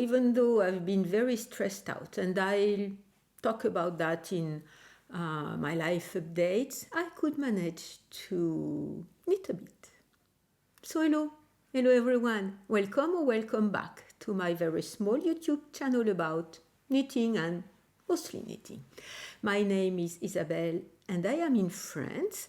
even though I've been very stressed out, and I'll talk about that in my life updates, I could manage to knit a bit. So hello everyone, welcome or welcome back to my very small YouTube channel about knitting and mostly knitting. My name is Isabelle and I am in France,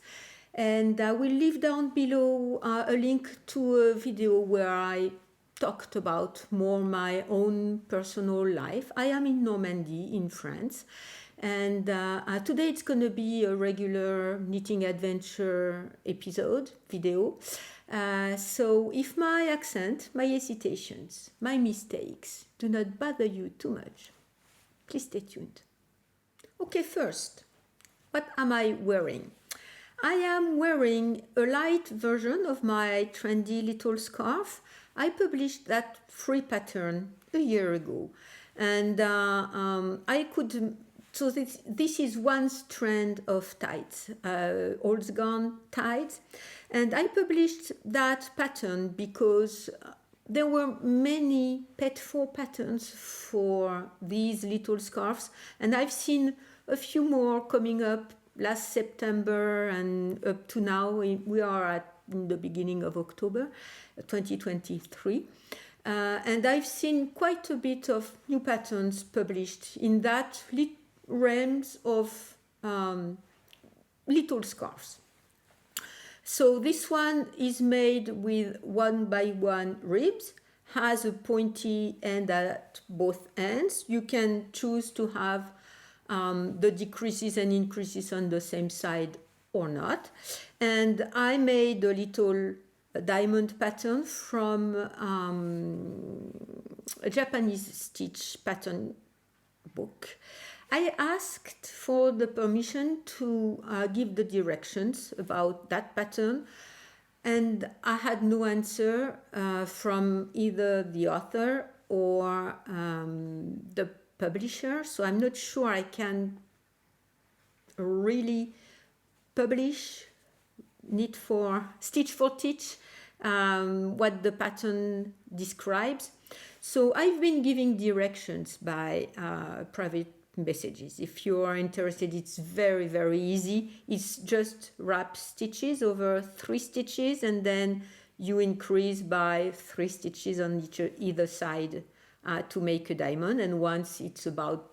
and I will leave down below a link to a video where I talked about more my own personal life. I am in Normandy in France, and today it's going to be a regular knitting adventure episode video. So if my accent, my hesitations, my mistakes do not bother you too much, please stay tuned. Okay, first, what am I wearing? I am wearing a light version of my trendy little scarf. I published that free pattern a year ago, and so this is one strand of tights, old gone tights, and I published that pattern because there were many pet for patterns for these little scarves, and I've seen a few more coming up last September and up to now. We are in the beginning of October 2023. And I've seen quite a bit of new patterns published in that realms of little scarves. So this one is made with 1x1 ribs, has a pointy end at both ends. You can choose to have the decreases and increases on the same side or not. And I made a little diamond pattern from a Japanese stitch pattern book. I asked for the permission to give the directions about that pattern, and I had no answer from either the author or the publisher, so I'm not sure I can really publish stitch for teach what the pattern describes. So I've been giving directions by private messages. If you are interested, it's very, very easy. It's just wrap stitches over 3 stitches, and then you increase by 3 stitches on either side to make a diamond. And once it's about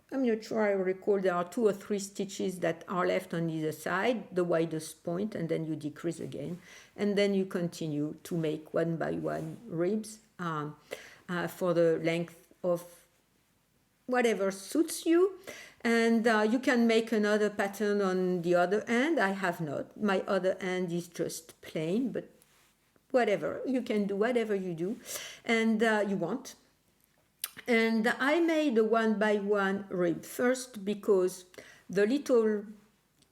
I'm not sure I recall, there are 2 or 3 stitches that are left on either side, the widest point, and then you decrease again. And then you continue to make 1x1 ribs for the length of whatever suits you. And you can make another pattern on the other end. I have not. My other end is just plain, but whatever. You can do whatever you do and you want. And I made a 1x1 rib first because the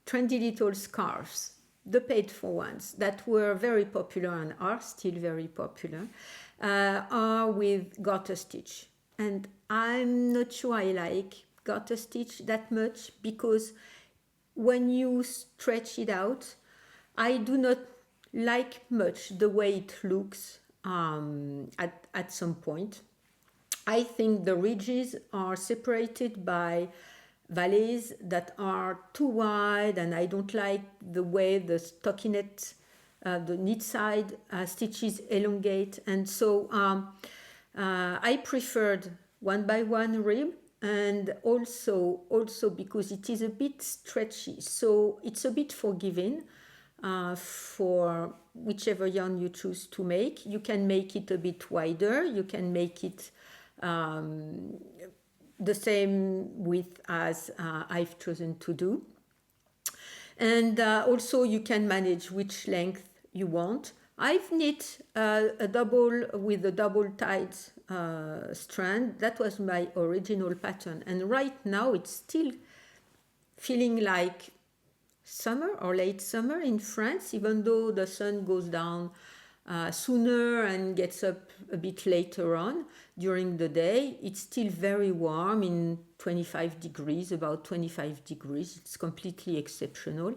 trendy little scarves, the paid for ones that were very popular and are still very popular, are with garter stitch. And I'm not sure I like garter stitch that much because when you stretch it out, I do not like much the way it looks at some point. I think the ridges are separated by valleys that are too wide, and I don't like the way the stockinette, the knit side stitches elongate, and so I preferred 1x1 rib, and also because it is a bit stretchy, so it's a bit forgiving for whichever yarn you choose to make. You can make it a bit wider, you can make it the same width as I've chosen to do, and also you can manage which length you want. I've knit a double with a double tight strand. That was my original pattern, and right now it's still feeling like summer or late summer in France, even though the sun goes down sooner and gets up a bit later on during the day. It's still very warm, in 25 degrees, about 25 degrees. It's completely exceptional.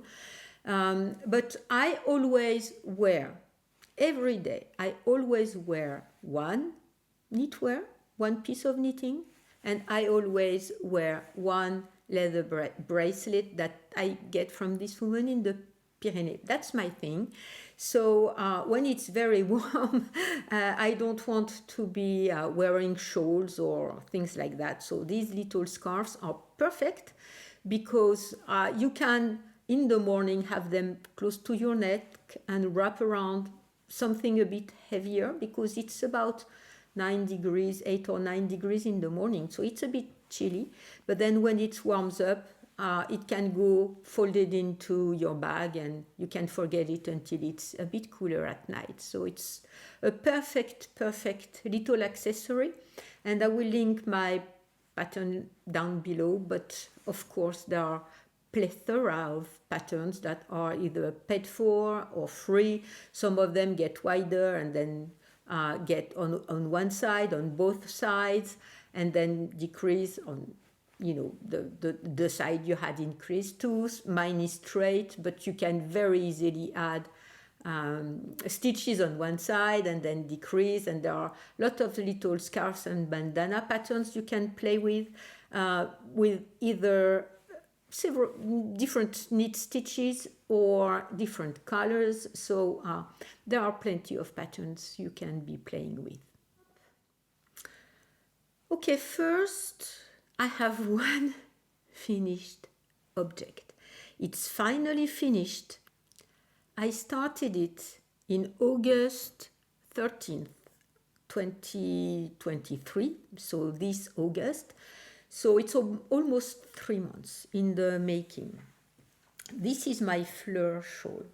But I always wear, every day, I always wear 1 knitwear, one piece of knitting, and I always wear one leather bracelet that I get from this woman in the Pyrenees. That's my thing. So when it's very warm, I don't want to be wearing shawls or things like that. So these little scarves are perfect because you can, in the morning, have them close to your neck and wrap around something a bit heavier because it's about 9 degrees, 8 or 9 degrees in the morning. So it's a bit chilly. But then when it warms up, it can go folded into your bag and you can forget it until it's a bit cooler at night. So it's a perfect little accessory. And I will link my pattern down below. But of course, there are plethora of patterns that are either paid for or free. Some of them get wider and then get on one side, on both sides, and then decrease on, you know, the side you had increased to. Mine is straight, but you can very easily add stitches on one side and then decrease. And there are a lot of little scarves and bandana patterns you can play with either several different knit stitches or different colors. So there are plenty of patterns you can be playing with. Okay, first I have one finished object. It's finally finished. I started it in August 13th, 2023, so this August. So it's almost 3 months in the making. This is my Fleur shawl.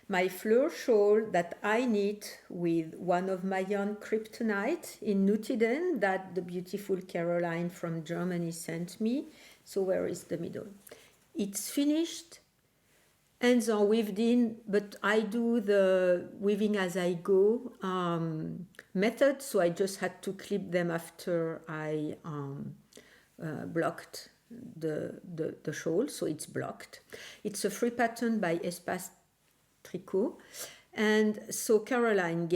My Fleur shawl that I knit with one of my yarn Kryptonite in Nutiden that the beautiful Caroline from Germany sent me. So where is the middle? It's finished. Ends are weaved in, but I do the weaving as I go method. So I just had to clip them after I blocked the shawl, so it's blocked. It's a free pattern by Espace Tricot, and so Caroline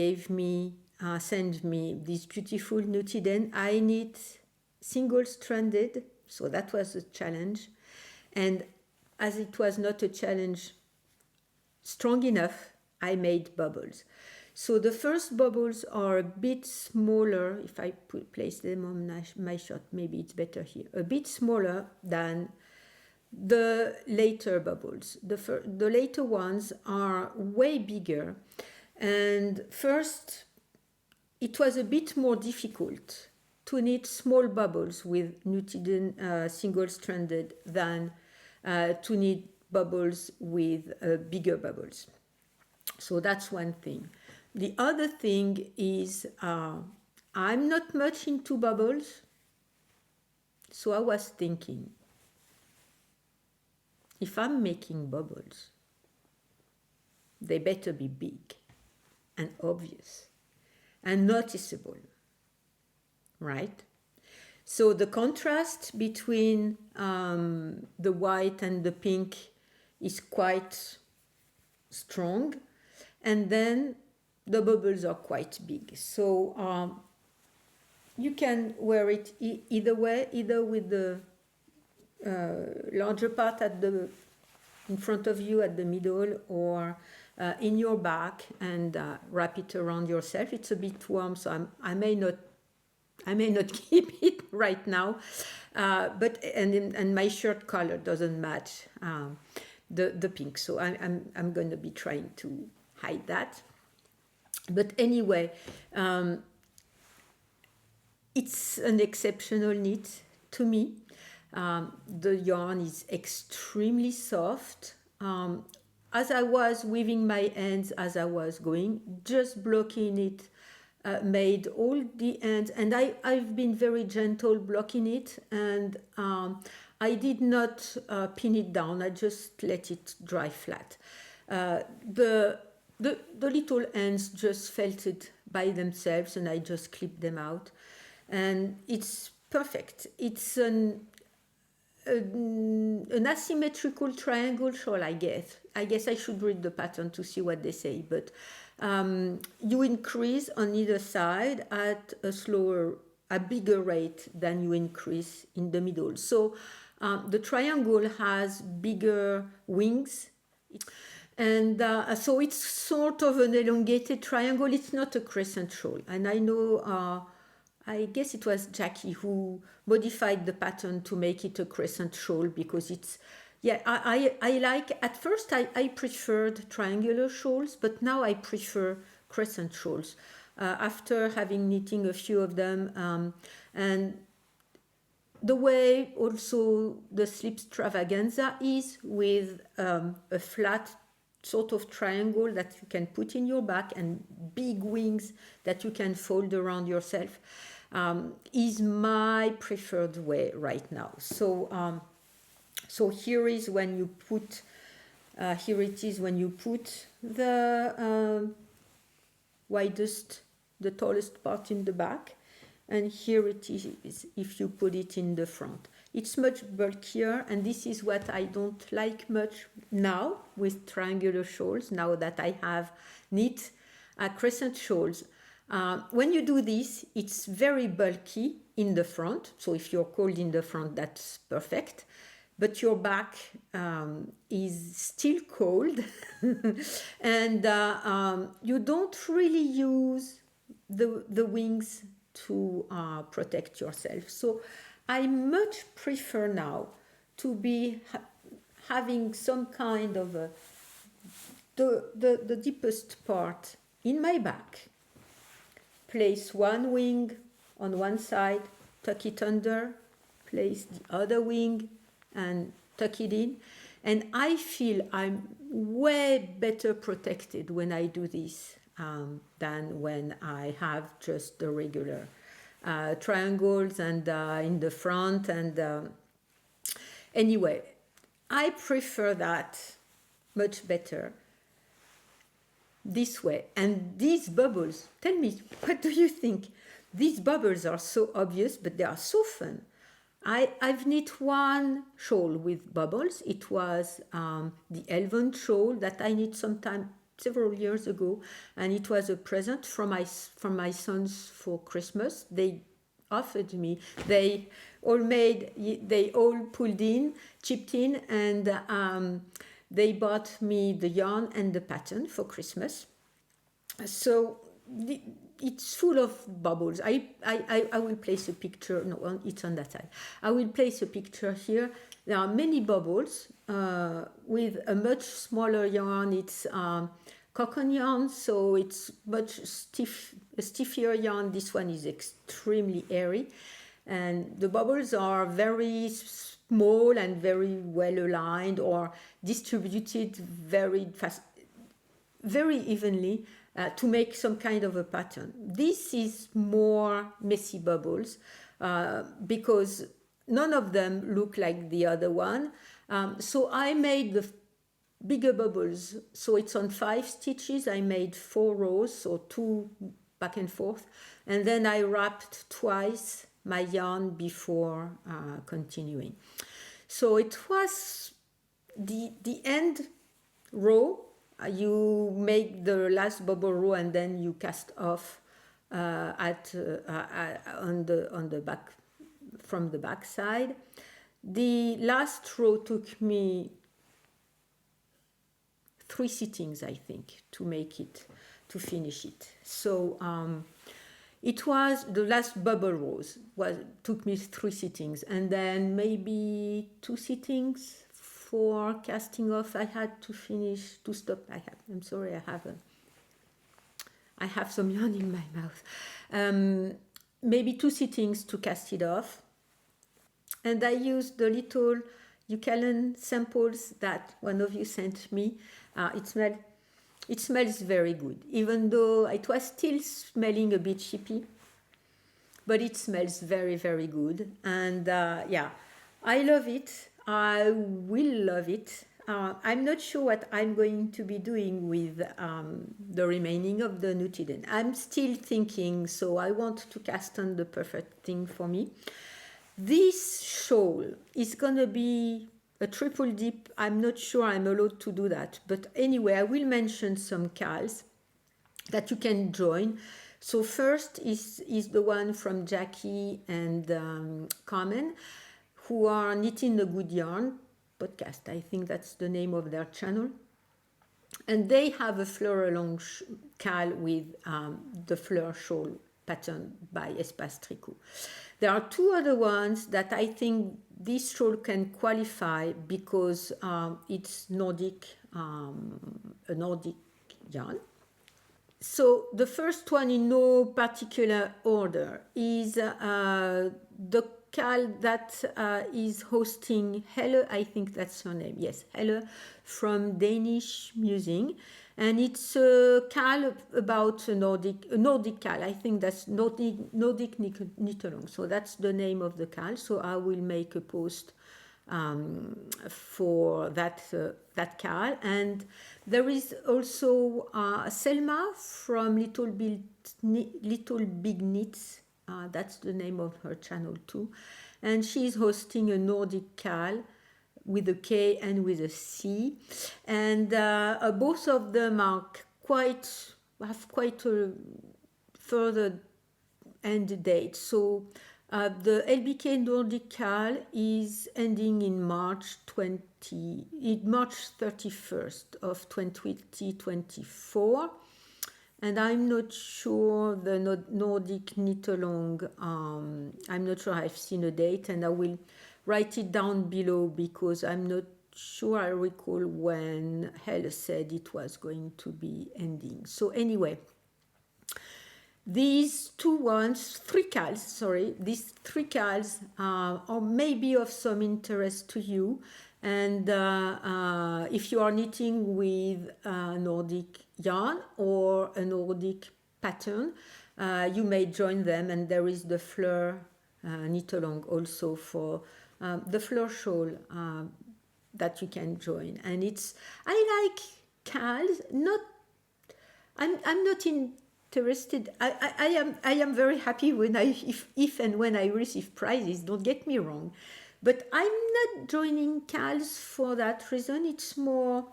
sent me this beautiful Nutiden. I knit single-stranded, so that was a challenge, and as it was not a challenge strong enough, I made bubbles. So the first bubbles are a bit smaller. If I place them on my shot, maybe it's better here. A bit smaller than the later bubbles. The later ones are way bigger. And first, it was a bit more difficult to knit small bubbles with Nutiden single-stranded than to knit bubbles with bigger bubbles. So that's one thing. The other thing is I'm not much into bubbles, so I was thinking, if I'm making bubbles, they better be big and obvious and noticeable, right? So the contrast between the white and the pink is quite strong, and then the bubbles are quite big. So you can wear it either way, either with the larger part in front of you at the middle, or in your back and wrap it around yourself. It's a bit warm, so I may not keep it right now, but my shirt color doesn't match the pink, so I'm going to be trying to hide that. But anyway, it's an exceptional knit to me. The yarn is extremely soft. As I was weaving my ends as I was going, just blocking it made all the ends, and I've been very gentle blocking it, and I did not pin it down. I just let it dry flat. The little ends just felted by themselves, and I just clipped them out, and it's perfect. It's an asymmetrical triangle shawl, I guess. I guess I should read the pattern to see what they say, but you increase on either side at a bigger rate than you increase in the middle. So the triangle has bigger wings. And so it's sort of an elongated triangle. It's not a crescent roll. And I know, I guess it was Jackie who modified the pattern to make it a crescent roll, because it's, yeah, I like, at first I preferred triangular shawls, but now I prefer crescent shawls after having knitting a few of them. And the way also the slip extravaganza is with a flat sort of triangle that you can put in your back and big wings that you can fold around yourself, is my preferred way right now. So here is when you put, here it is when you put the widest, the tallest part in the back, and here it is if you put it in the front. It's much bulkier, and this is what I don't like much now with triangular shawls, now that I have knit crescent shawls. When you do this, it's very bulky in the front, so if you're cold in the front, that's perfect. But your back is still cold, and you don't really use the wings to protect yourself. So I much prefer now to be having some kind of the deepest part in my back. Place one wing on one side, tuck it under, place the other wing and tuck it in. And I feel I'm way better protected when I do this than when I have just the regular triangles and in the front. And anyway, I prefer that much better this way. And these bubbles, tell me, what do you think? These bubbles are so obvious, but they are so fun. I've knit one shawl with bubbles. It was the Elven shawl that I knit several years ago, and it was a present from my sons for Christmas. They offered me. They all pulled in, chipped in, and they bought me the yarn and the pattern for Christmas. So it's full of bubbles. I will place a picture. No, it's on that side. I will place a picture here. There are many bubbles with a much smaller yarn. It's cotton yarn, so it's much stiffer yarn. This one is extremely airy, and the bubbles are very small and very well aligned, or distributed very fast, very evenly, to make some kind of a pattern. This is more messy bubbles because none of them look like the other one. So I made the bigger bubbles. So it's on 5 stitches. I made 4 rows, so 2 back and forth. And then I wrapped twice my yarn before continuing. So it was the end row. You make the last bubble row and then you cast off on the back, from the back side. The last row took me 3 sittings, I think, to finish it. So it was the last bubble rows took me 3 sittings, and then maybe 2 sittings for casting off. I had to stop. I'm sorry, I have some yarn in my mouth. Maybe 2 sittings to cast it off. And I used the little Ukalan samples that one of you sent me. It smells very good, even though it was still smelling a bit chippy, but it smells very, very good. And yeah, I love it. I will love it. I'm not sure what I'm going to be doing with the remaining of the Nutiden. I'm still thinking, so I want to cast on the perfect thing for me. This shawl is going to be a triple dip. I'm not sure I'm allowed to do that. But anyway, I will mention some KALs. that you can join. So first is the one from Jackie and Carmen, who are Knitting a Good Yarn podcast. I think that's the name of their channel. And they have a FleurALong KAL with the Fleur shawl pattern by Espace Tricot. There are two other ones that I think this shawl can qualify because it's Nordic, a Nordic yarn. So the first one in no particular order is the KAL that is hosting Helle, I think that's her name, yes, Helle from Danish Musing. And it's a KAL about a Nordic KAL. I think that's Nordic Knitalong. So that's the name of the KAL. So I will make a post for that KAL. And there is also Selma from Little Big Knits. That's the name of her channel too. And she's hosting a Nordic KAL with a K and with a C. And both of them have quite a further end date. So the LBK Nordic KAL is ending in March 31st of 2024. And I'm not sure the Nordic Knitalong, I'm not sure I've seen a date, and I will write it down below because I'm not sure I recall when Helle said it was going to be ending. So anyway, these three KALs are maybe of some interest to you. And if you are knitting with a Nordic yarn or a Nordic pattern, you may join them. And there is the Fleur Knitalong also for the Fleur shawl that you can join. And I like KALs. I'm not interested. I am very happy when if and when I receive prizes. Don't get me wrong. But I'm not joining KALs for that reason. It's more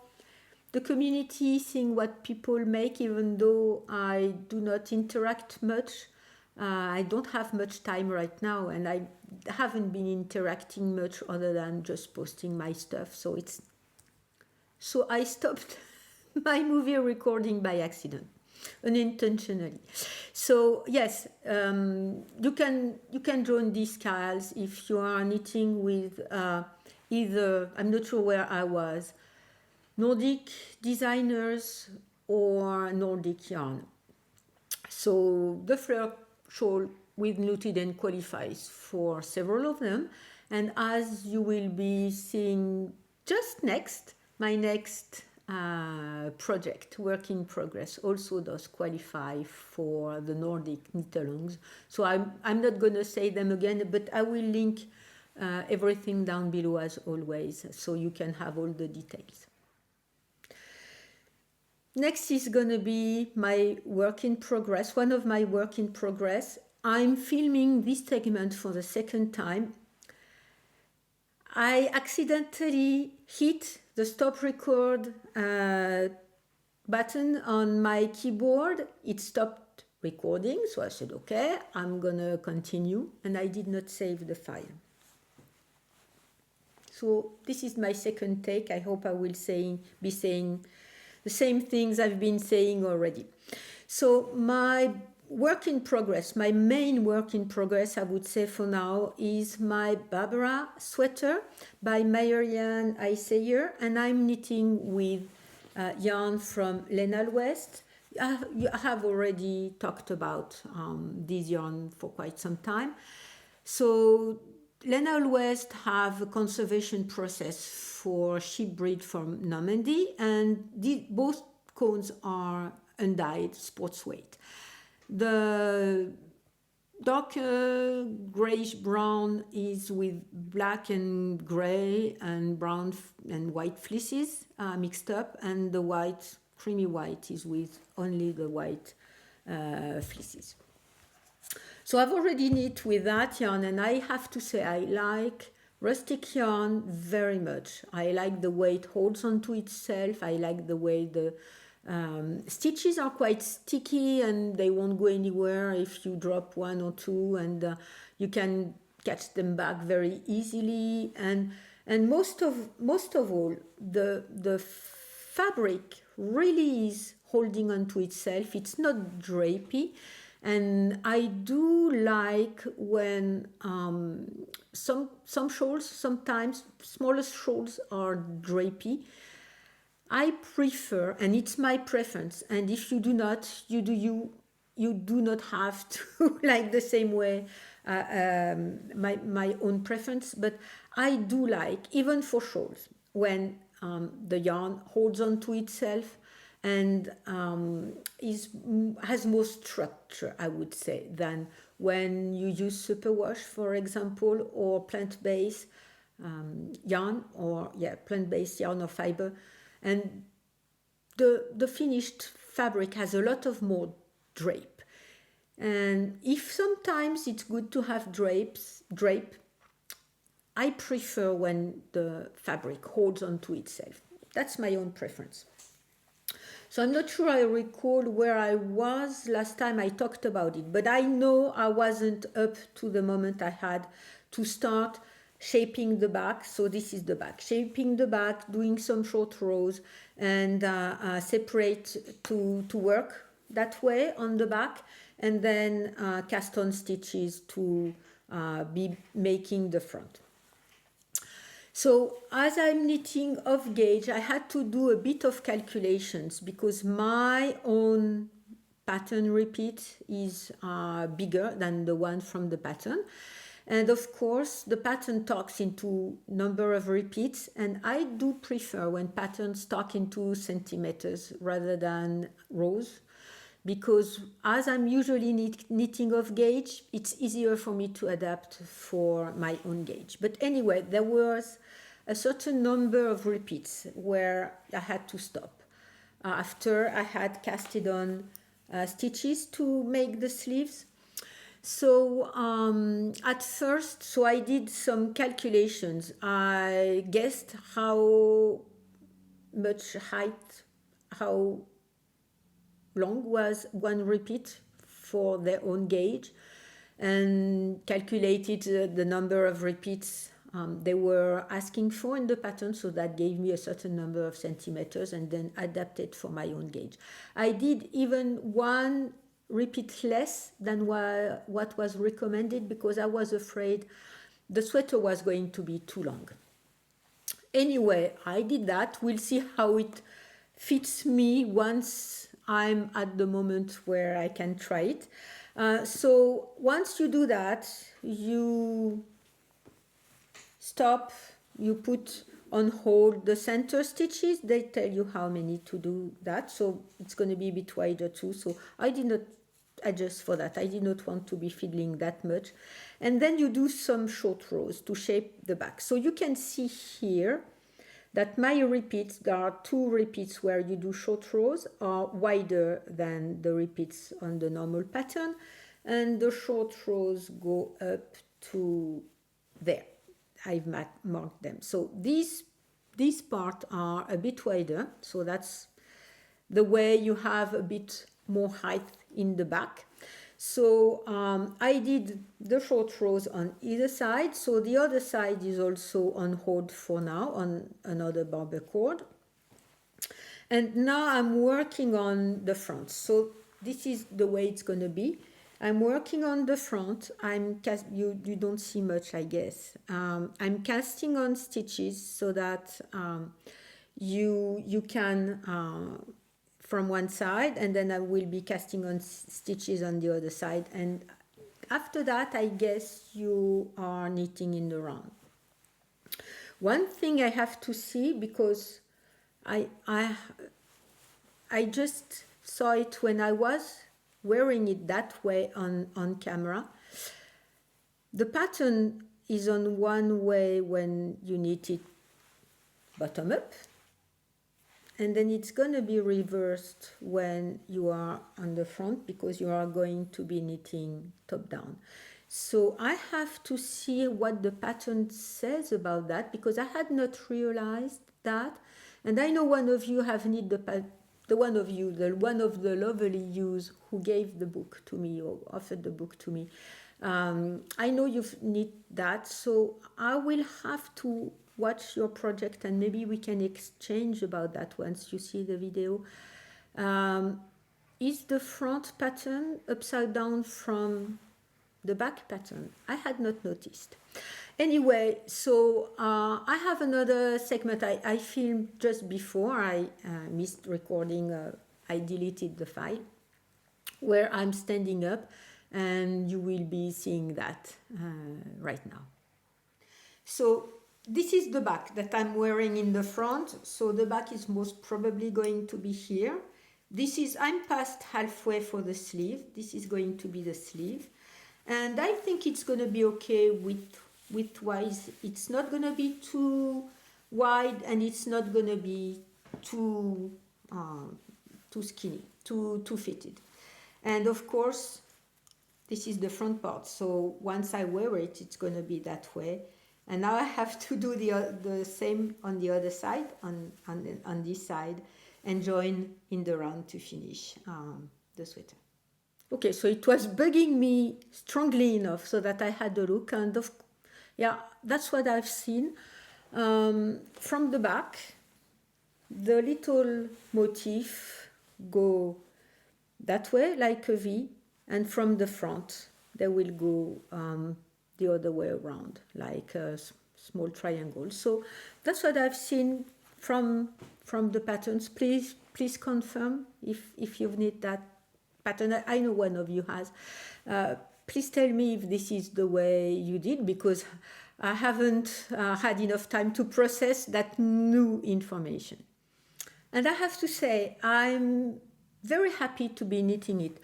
the community, seeing what people make, even though I do not interact much. I don't have much time right now, and I haven't been interacting much other than just posting my stuff. So I stopped my movie recording by accident, unintentionally. So yes, you can join these KALs if you are knitting with either, I'm not sure where I was, Nordic designers or Nordic yarn. So the Fleur shawl with Nutiden qualifies for several of them, and as you will be seeing just next, my next project, work in progress, also does qualify for the Nordic Knitalongs. So I'm not going to say them again, but I will link everything down below as always, so you can have all the details. Next is going to be my work in progress, one of my work in progress. I'm filming this segment for the second time. I accidentally hit the stop record button on my keyboard. It stopped recording, so I said, okay, I'm gonna continue, and I did not save the file. So this is my second take. I hope I will be saying the same things I've been saying already. So my work in progress, my main work in progress, I would say for now, is my Barbara sweater by Marianne Isayer, and I'm knitting with yarn from Lenal West. I have already talked about this yarn for quite some time. So Lenal West have a conservation process for sheep breed from Normandy, and both cones are undyed sports weight. The darker grayish brown is with black and gray and brown and white fleeces mixed up, and the white, creamy white, is with only the white fleeces. So I've already knit with that yarn, and I have to say I like rustic yarn very much. I like the way it holds onto itself. I like the way the Stitches are quite sticky and they won't go anywhere if you drop one or two, and you can catch them back very easily. And most of all, the fabric really is holding on to itself. It's not drapey. And I do like when some shawls, sometimes smallest shawls are drapey. I prefer, and it's my preference, and if you do not, you do not have to like the same way, my own preference, but I do like, even for shawls, when the yarn holds on to itself and has more structure, I would say, than when you use superwash, for example, or plant-based yarn, or plant-based yarn or fiber. And the finished fabric has a lot of more drape. And if sometimes it's good to have drape, I prefer when the fabric holds onto itself. That's my own preference. So I'm not sure I recall where I was last time I talked about it, but I know I wasn't up to the moment I had to start shaping the back. So this is the back, shaping the back, doing some short rows, and separate to work that way on the back, and then cast on stitches to be making the front. So as I'm knitting off gauge, I had to do a bit of calculations because my own pattern repeat is bigger than the one from the pattern. And of course, the pattern talks into number of repeats, and I do prefer when patterns talk into centimeters rather than rows, because as I'm usually knitting off gauge, it's easier for me to adapt for my own gauge. But anyway, there was a certain number of repeats where I had to stop after I had casted on stitches to make the sleeves. So at first, so I did some calculations. I guessed how much height, how long was one repeat for their own gauge, and calculated the number of repeats they were asking for in the pattern, so that gave me a certain number of centimeters, and then adapted for my own gauge. I did even one repeat less than what was recommended because I was afraid the sweater was going to be too long. Anyway, I did that. We'll see how it fits me once I'm at the moment where I can try it. So once you do that, you stop, you put on hold the center stitches. They tell you how many to do that, so it's going to be a bit wider too, so I did not adjust for that. I did not want to be fiddling that much. And then you do some short rows to shape the back. So you can see here that my repeats, there are two repeats where you do short rows, are wider than the repeats on the normal pattern, and the short rows go up to there. I've marked them. So these parts are a bit wider, so that's the way you have a bit more height in the back. So I did the short rows on either side, so the other side is also on hold for now on another barber cord. And now I'm working on the front. So this is the way it's going to be. I'm working on the front. You don't see much, I guess. I'm casting on stitches so that you can from one side, and then I will be casting on stitches on the other side. And after that, I guess you are knitting in the round. One thing I have to see, because I just saw it when I was wearing it that way on camera. The pattern is on one way when you knit it bottom up, and then it's going to be reversed when you are on the front, because you are going to be knitting top down. So I have to see what the pattern says about that, because I had not realized that. And I know one of you have knit the one of you, the one of the lovely yous who gave the book to me or offered the book to me. I know you need that, so I will have to watch your project and maybe we can exchange about that once you see the video. Is the front pattern upside down from the back pattern? I had not noticed. Anyway, so I have another segment I filmed just before I missed recording. I deleted the file where I'm standing up, and you will be seeing that right now. So this is the back that I'm wearing in the front. So the back is most probably going to be here. I'm past halfway for the sleeve. This is going to be the sleeve. And I think it's going to be okay width-wise. It's not going to be too wide, and it's not going to be too skinny, too fitted. And of course, this is the front part. So once I wear it, it's going to be that way. And now I have to do the same on the other side, on this side, and join in the round to finish the sweater. Okay, so it was bugging me strongly enough so that I had a look, and that's what I've seen. From the back, the little motif go that way like a V, and from the front they will go the other way around like a small triangle. So that's what I've seen from the patterns. Please confirm if you need that pattern. I know one of you has. Please tell me if this is the way you did, because I haven't had enough time to process that new information. And I have to say, I'm very happy to be knitting it.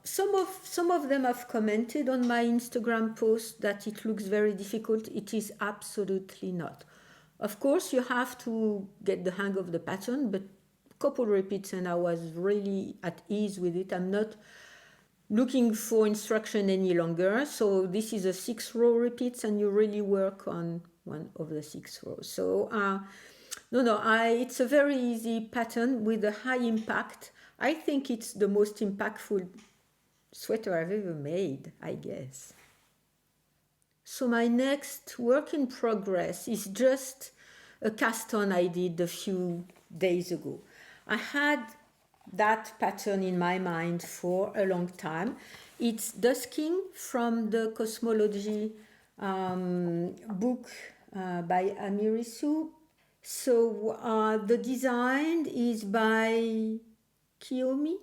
Some of them have commented on my Instagram post that it looks very difficult. It is absolutely not. Of course, you have to get the hang of the pattern, but a couple repeats and I was really at ease with it. I'm not looking for instruction any longer. So this is a 6-row repeats, and you really work on one of the 6 rows. So it's a very easy pattern with a high impact. I think it's the most impactful sweater I've ever made, I guess. So my next work in progress is just a cast on I did a few days ago. I had that pattern in my mind for a long time. It's Dusking from the Cosmology book by Amirisu. So the design is by Kiyomi.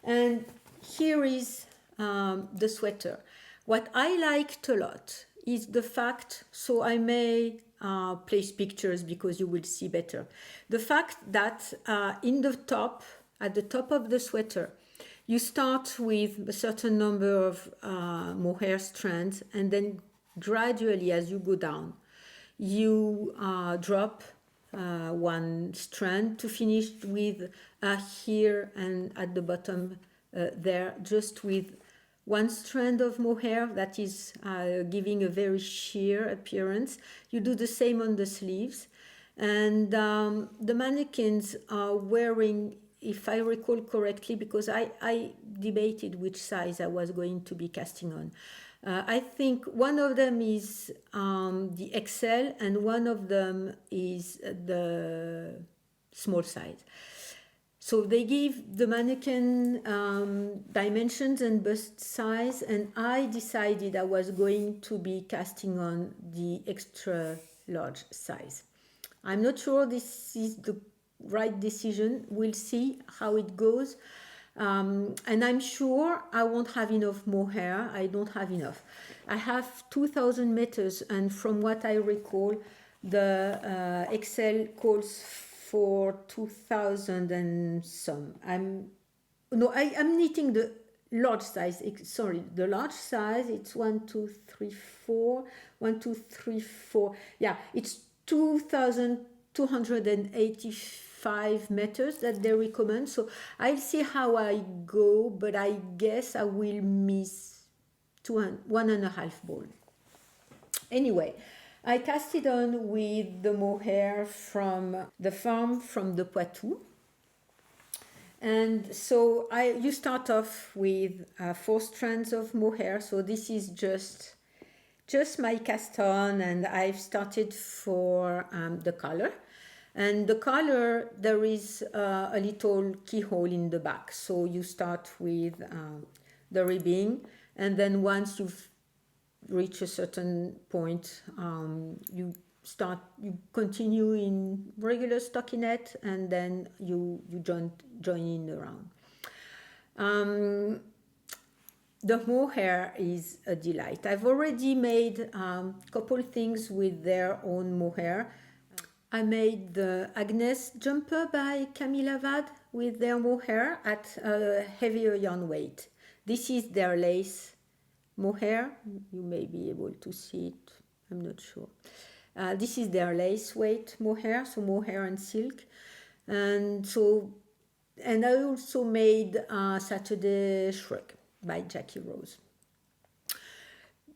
And here is the sweater. What I liked a lot is the fact, so I may place pictures because you will see better. The fact that in the top, at the top of the sweater, you start with a certain number of mohair strands, and then gradually as you go down, you drop one strand to finish with here and at the bottom there, just with one strand of mohair that is giving a very sheer appearance. You do the same on the sleeves. And the mannequins are wearing, if I recall correctly, because I debated which size I was going to be casting on. I think one of them is the XL and one of them is the small size. So they give the mannequin dimensions and bust size, and I decided I was going to be casting on the extra large size. I'm not sure this is the right decision. We'll see how it goes. And I'm sure I won't have enough mohair. I don't have enough. I have 2,000 meters, and from what I recall, the XL calls for 2,000 and some. I'm knitting the large size. Sorry, the large size. It's 1, 2, 3, 4. 1, 2, 3, 4. Yeah, it's 2,285 meters that they recommend. So I'll see how I go, but I guess I will miss 1.5 ball. Anyway, I cast it on with the mohair from the farm from the Poitou. And so you start off with 4 strands of mohair. So this is just my cast on, and I've started for the color. And the color, there is a little keyhole in the back. So you start with the ribbing, and then once you've reached a certain point, you continue in regular stockinette, and then you join in around. The mohair is a delight. I've already made a couple things with their own mohair. I made the Agnes jumper by Camille Avad with their mohair at a heavier yarn weight. This is their lace mohair. You may be able to see it, I'm not sure. This is their lace weight mohair, so mohair and silk. And I also made Saturday Shrug by Jackie Rose.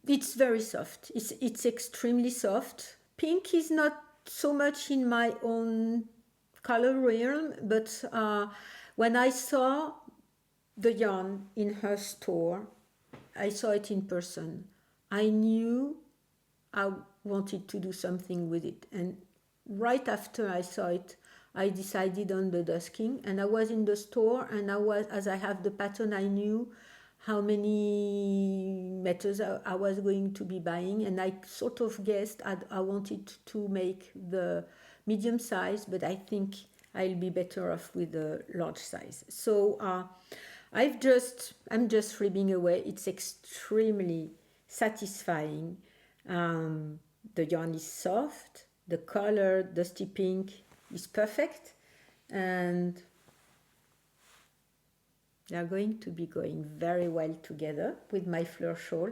It's very soft. It's extremely soft. Pink is not so much in my own color realm, but when I saw the yarn in her store, I saw it in person, I knew I wanted to do something with it. And right after I saw it, I decided on the Dusking, and I was in the store, and as I have the pattern, I knew how many meters I was going to be buying, and I sort of guessed I wanted to make the medium size, but I think I'll be better off with the large size. So I'm just ribbing away. It's extremely satisfying. The yarn is soft, the color, dusty pink, is perfect, and they are going to be going very well together with my Fleur shawl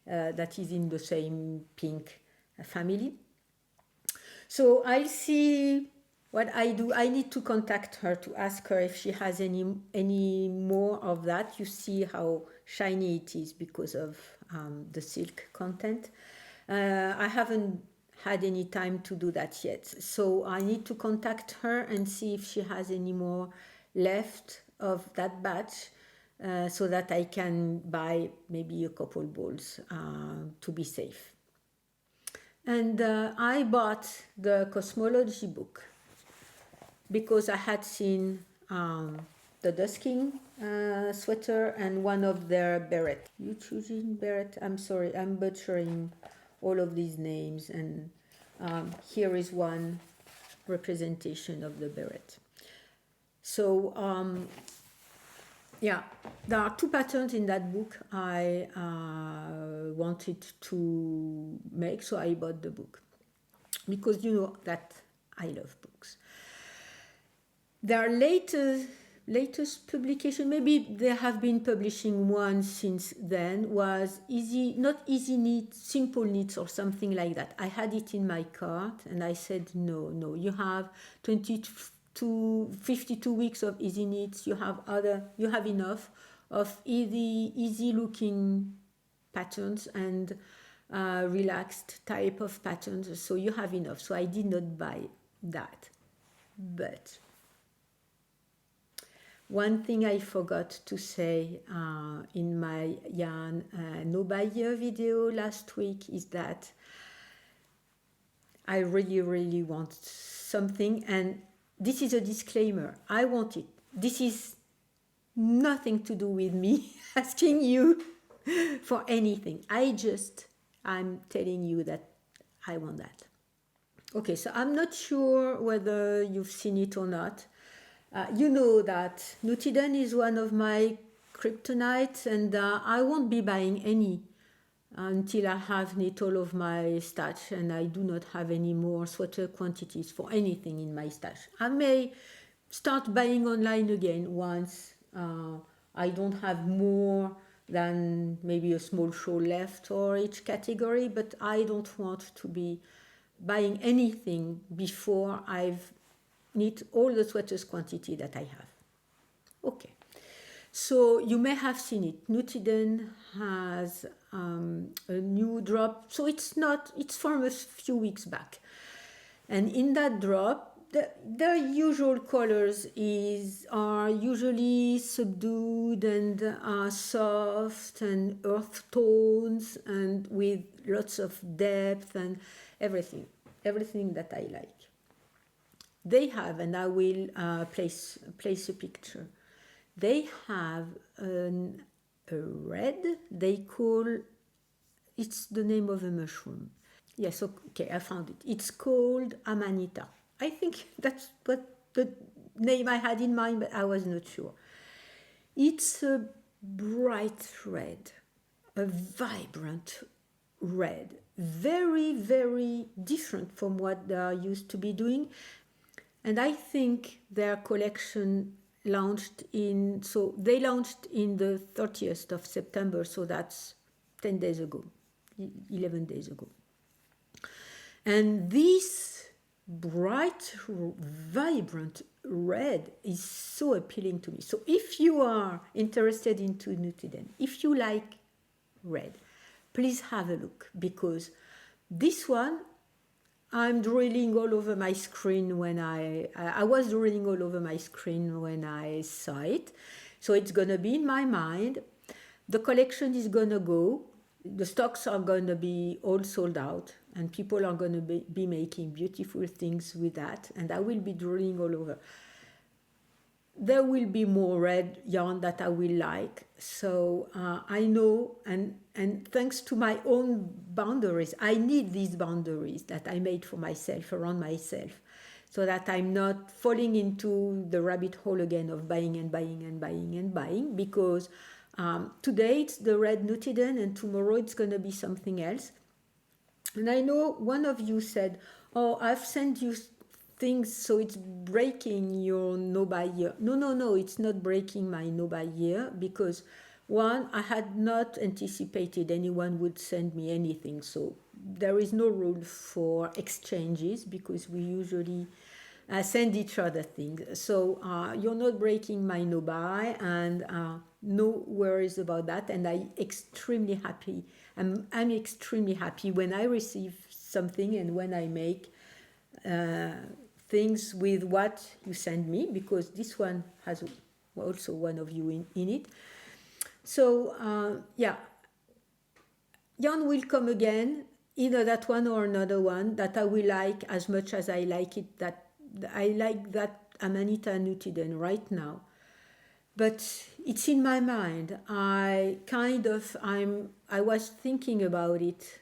that is in the same pink family. So I'll see what I do. I need to contact her to ask her if she has any more of that. You see how shiny it is because of the silk content. I haven't had any time to do that yet, so I need to contact her and see if she has any more left of that batch, so that I can buy maybe a couple balls to be safe. And I bought the cosmology book because I had seen the Dusking sweater and one of their beret. Eugene Beret, I'm sorry, I'm butchering all of these names, and here is one representation of the beret. So yeah, there are 2 patterns in that book I wanted to make, so I bought the book because you know that I love books. Their latest publication, maybe they have been publishing one since then, was not easy knits, simple knits or something like that. I had it in my cart and I said, no, you have 52 weeks of easy knits. You have enough of easy looking patterns and relaxed type of patterns, so you have enough. So I did not buy that. But one thing I forgot to say in my yarn no buy year video last week is that I really want something, and this is a disclaimer. I want it. This is nothing to do with me asking you for anything. I'm telling you that I want that. Okay, so I'm not sure whether you've seen it or not. You know that Nutiden is one of my kryptonites, and I won't be buying any until I have knit all of my stash, and I do not have any more sweater quantities for anything in my stash. I may start buying online again once I don't have more than maybe a small shawl left for each category, but I don't want to be buying anything before I've knit all the sweaters quantity that I have. Okay, so you may have seen it. Nutiden has a new drop. So it's from a few weeks back. And in that drop, the usual colors are usually subdued and soft and earth tones and with lots of depth and everything that I like. They have, and I will place a picture. They have a red. They call, it's the name of a mushroom. Yes, okay, I found it. It's called Amanita. I think that's what the name I had in mind, but I was not sure. It's a bright red, a vibrant red, very, very different from what they are used to be doing. And I think their collection launched they launched in the 30th of September, so that's 10 days ago, 11 days ago. And this bright, vibrant red is so appealing to me. So if you are interested into Nutiden, if you like red, please have a look, because this one, I'm drilling all over my screen when I was drilling all over my screen when I saw it. So it's going to be in my mind. The collection is going to go. The stocks are going to be all sold out, and people are going to be making beautiful things with that, and I will be drilling all over. There will be more red yarn that I will like, so I know, and thanks to my own boundaries, I need these boundaries that I made for myself, around myself, so that I'm not falling into the rabbit hole again of buying and buying and buying and buying, because today it's the red Nutiden and tomorrow it's going to be something else. And I know one of you said, oh, I've sent you things so it's breaking your no-buy year. No, it's not breaking my no-buy year, because one, I had not anticipated anyone would send me anything, so there is no rule for exchanges, because we usually send each other things. So you're not breaking my no-buy, and no worries about that. And I'm extremely happy. I'm extremely happy when I receive something and when I make things with what you send me, because this one has also one of you in it. So yeah, yarn will come again, either that one or another one that I will like as much as I like it. That I like that Amanita Nutiden right now, but it's in my mind. I was thinking about it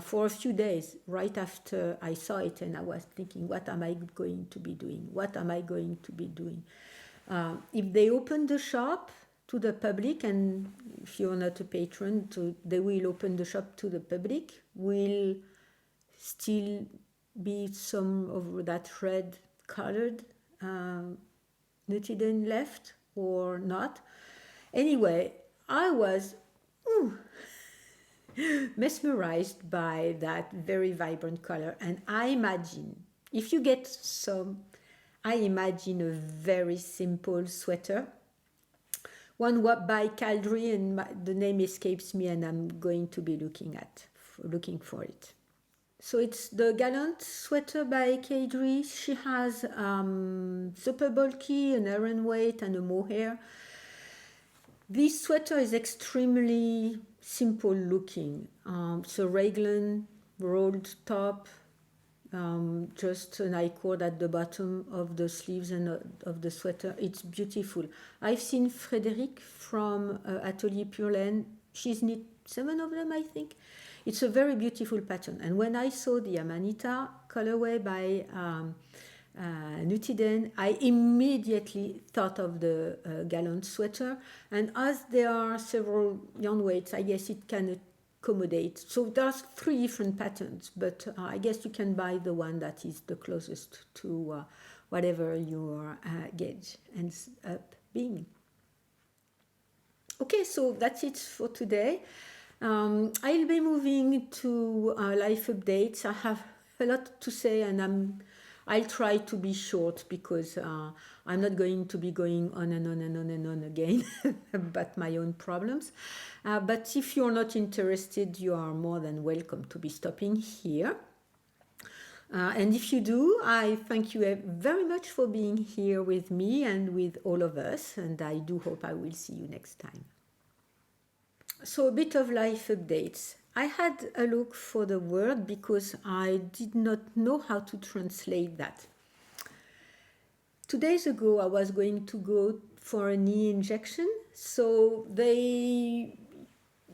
for a few days right after I saw it, and I was thinking, what am I going to be doing? What am I going to be doing? If they open the shop to the public, and if you're not a patron, they will open the shop to the public, will still be some of that red colored Nutiden left or not. Anyway, I was mesmerized by that very vibrant color, and I imagine, if you get some, I imagine a very simple sweater, one by KALs, and the name escapes me, and I'm going to be looking for it. So it's the Gallant sweater by KALs. She has super bulky, an iron weight, and a mohair. This sweater is extremely simple looking. It's a raglan rolled top, just an I-cord at the bottom of the sleeves and of the sweater. It's beautiful. I've seen Frédéric from Atelier Pure Laine. She's knit 7 of them, I think. It's a very beautiful pattern. And when I saw the Amanita colorway by Nutiden, I immediately thought of the Gallant sweater. And as there are several yarn weights, I guess it can accommodate. So there's 3 different patterns, but I guess you can buy the one that is the closest to whatever your gauge ends up being. Okay, so that's it for today. I'll be moving to life updates. I have a lot to say, and I'll try to be short because I'm not going to be going on and on and on and on again about my own problems. But if you're not interested, you are more than welcome to be stopping here. And if you do, I thank you very much for being here with me and with all of us. And I do hope I will see you next time. So a bit of life updates. I had a look for the word because I did not know how to translate that. 2 days ago, I was going to go for a knee injection. So they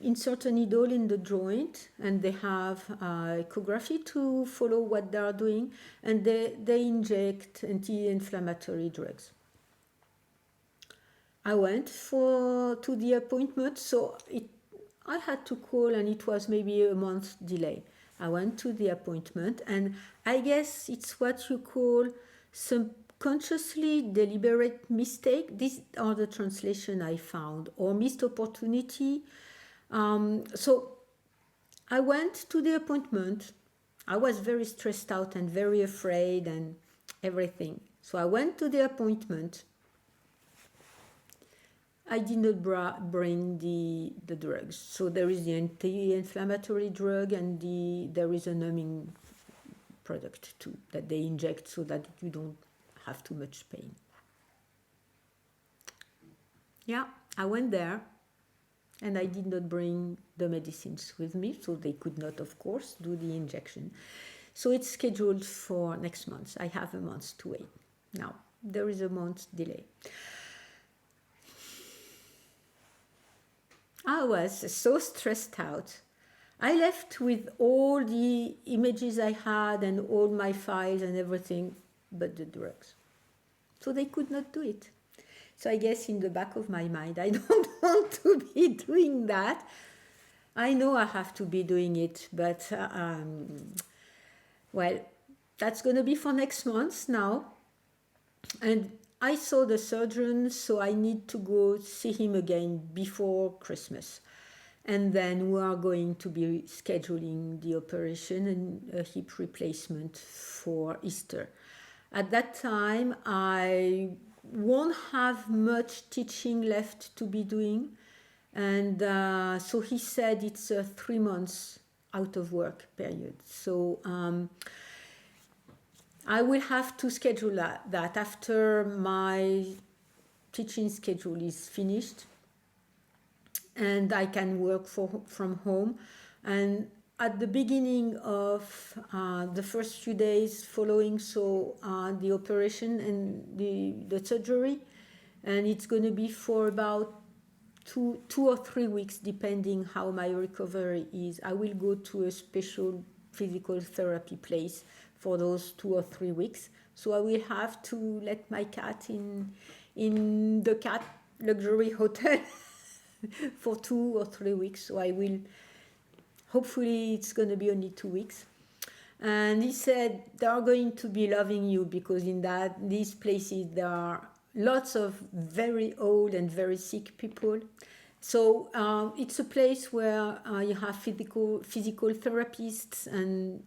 insert a needle in the joint and they have ecography to follow what they are doing, and they inject anti-inflammatory drugs. I went to the appointment, so I had to call and it was maybe a month delay. I went to the appointment and I guess it's what you call subconsciously deliberate mistake. These are the translation I found, or missed opportunity. So I went to the appointment. I was very stressed out and very afraid and everything. So I went to the appointment. I did not bring the drugs. So there is the anti-inflammatory drug and there is a numbing product too that they inject so that you don't have too much pain. Yeah, I went there. And I did not bring the medicines with me, so they could not, of course, do the injection. So it's scheduled for next month. I have a month to wait. Now, there is a month delay. I was so stressed out. I left with all the images I had and all my files and everything, but the drugs. So they could not do it. So I guess in the back of my mind, I don't want to be doing that. I know I have to be doing it, but well, that's going to be for next month now. And I saw the surgeon, so I need to go see him again before Christmas. And then we are going to be scheduling the operation and a hip replacement for Easter. At that time, I won't have much teaching left to be doing, and so he said it's a 3 months out of work period. So I will have to schedule that after my teaching schedule is finished and I can work from home. And at the beginning of the first few days following the operation and the surgery, and it's going to be for about two or 3 weeks depending how my recovery is. I will go to a special physical therapy place for those 2 or 3 weeks. So I will have to let my cat in the cat luxury hotel for 2 or 3 weeks. So I will, hopefully it's going to be only 2 weeks. And he said they are going to be loving you because in these places there are lots of very old and very sick people. So it's a place where you have physical therapists and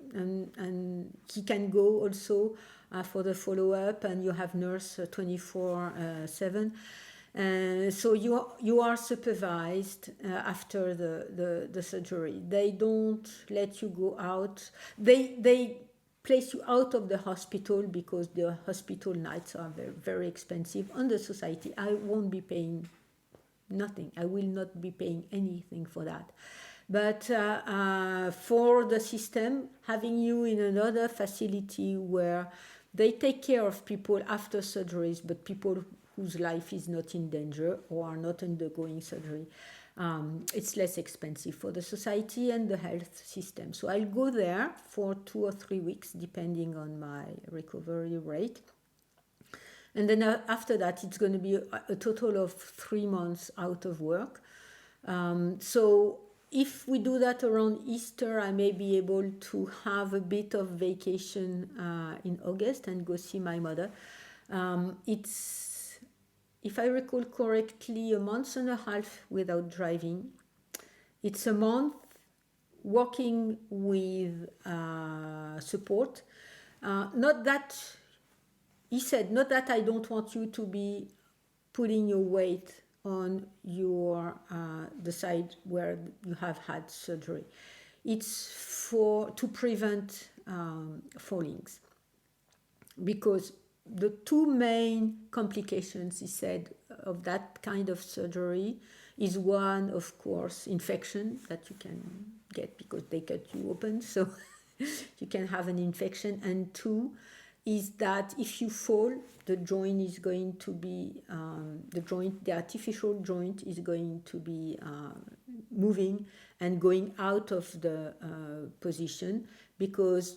he can go also for the follow-up, and you have nurse 24/7. So you are supervised after the surgery. They don't let you go out. They place you out of the hospital because the hospital nights are very, very expensive. On the society, I won't be paying nothing. I will not be paying anything for that. But for the system, having you in another facility where they take care of people after surgeries, but people whose life is not in danger or are not undergoing surgery, it's less expensive for the society and the health system. So I'll go there for 2 or 3 weeks, depending on my recovery rate. And then after that, it's going to be a total of 3 months out of work. So if we do that around Easter, I may be able to have a bit of vacation in August and go see my mother. It's, if I recall correctly, a month and a half without driving. It's a month working with support. Not that, he said, not that I don't want you to be putting your weight on your the side where you have had surgery. It's to prevent fallings, because the two main complications, he said, of that kind of surgery is, one, of course, infection that you can get because they cut you open, so you can have an infection, and two is that if you fall, the joint is going to be the artificial joint is going to be moving and going out of the position, because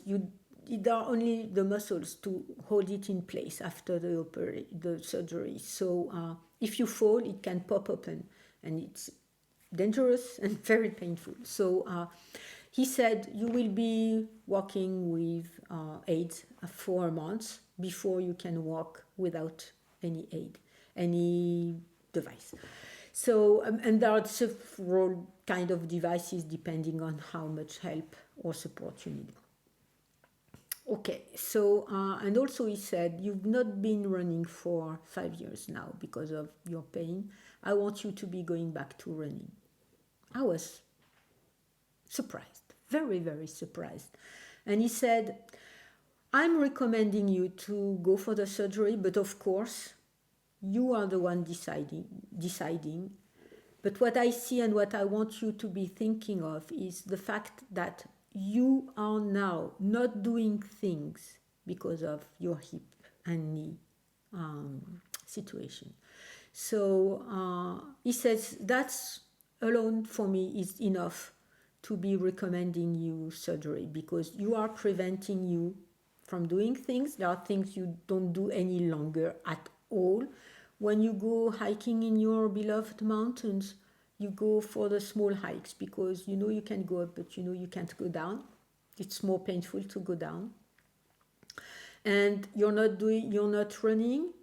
there are only the muscles to hold it in place after the surgery. So if you fall, it can pop open, and it's dangerous and very painful. So he said you will be walking with aids for months before you can walk without any aid, any device. So and there are several kind of devices depending on how much help or support you need. Okay, so and also he said, you've not been running for 5 years now because of your pain. I want you to be going back to running. I was surprised, very, very surprised. And he said, I'm recommending you to go for the surgery, but of course, you are the one deciding. But what I see and what I want you to be thinking of is the fact that you are now not doing things because of your hip and knee situation. So he says that's alone for me is enough to be recommending you surgery, because you are preventing you from doing things. There are things you don't do any longer at all. When you go hiking in your beloved mountains, you go for the small hikes because you know you can go up, but you know you can't go down. It's more painful to go down. And you're not running,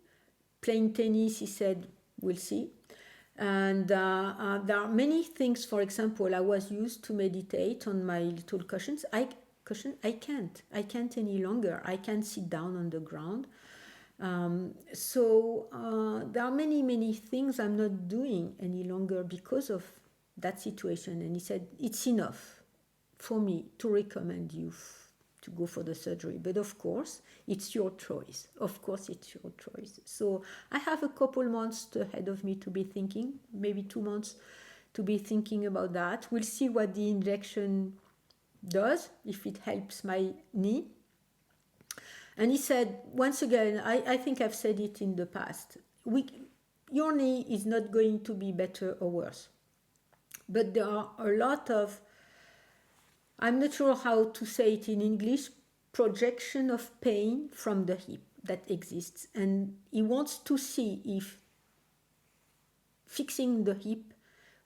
playing tennis, he said, we'll see. And there are many things. For example, I was used to meditate on my little cushions. I can't any longer. I can't sit down on the ground. So there are many things I'm not doing any longer because of that situation. And he said, it's enough for me to recommend you to go for the surgery. But of course, it's your choice. Of course, it's your choice. So I have a couple months ahead of me to be thinking, maybe 2 months to be thinking about that. We'll see what the injection does, if it helps my knee. And he said, once again, I think I've said it in the past, your knee is not going to be better or worse. But there are a lot of, I'm not sure how to say it in English, projection of pain from the hip that exists. And he wants to see if fixing the hip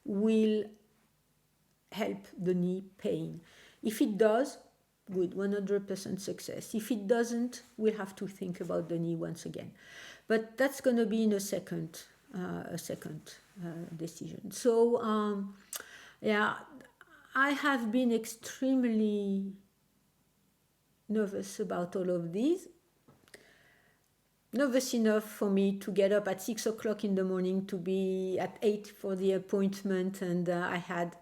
will help the knee pain. If it does, good, 100% success. If it doesn't, we'll have to think about the knee once again. But that's going to be in a second decision. So, yeah, I have been extremely nervous about all of these. Nervous enough for me to get up at 6 o'clock in the morning to be at 8 for the appointment, and I had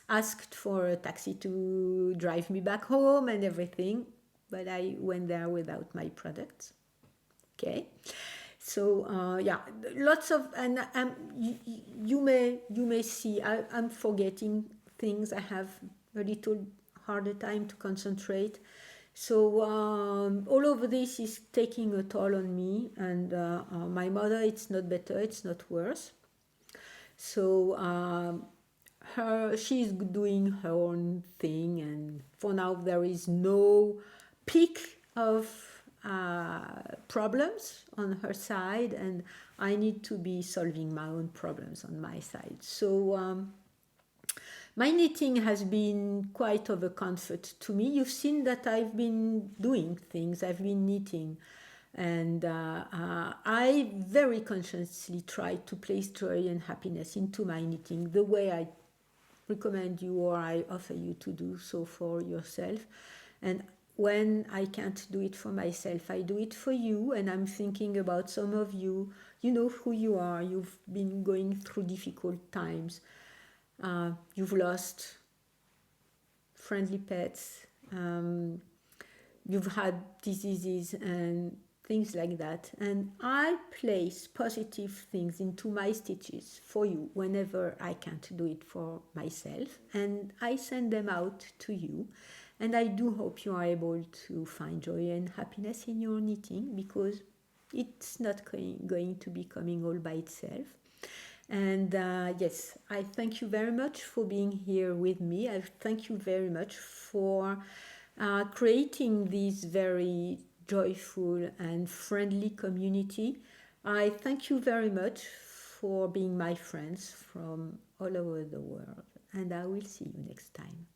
asked for a taxi to drive me back home and everything, but I went there without my products. Okay, so yeah, lots of, and you may see I'm forgetting things. I have a little harder time to concentrate. So all of this is taking a toll on me, and my mother, it's not better, it's not worse. So she's doing her own thing, and for now there is no peak of problems on her side, and I need to be solving my own problems on my side. So my knitting has been quite of a comfort to me. You've seen that I've been doing things, I've been knitting, and I very consciously try to place joy and happiness into my knitting the way I recommend you or I offer you to do so for yourself. And when I can't do it for myself, I do it for you, and I'm thinking about some of you. You know who you are. You've been going through difficult times. You've lost friendly pets. You've had diseases and things like that. And I place positive things into my stitches for you whenever I can't do it for myself. And I send them out to you. And I do hope you are able to find joy and happiness in your knitting, because it's not going to be coming all by itself. And yes, I thank you very much for being here with me. I thank you very much for creating this very joyful and friendly community. I thank you very much for being my friends from all over the world. And I will see you next time.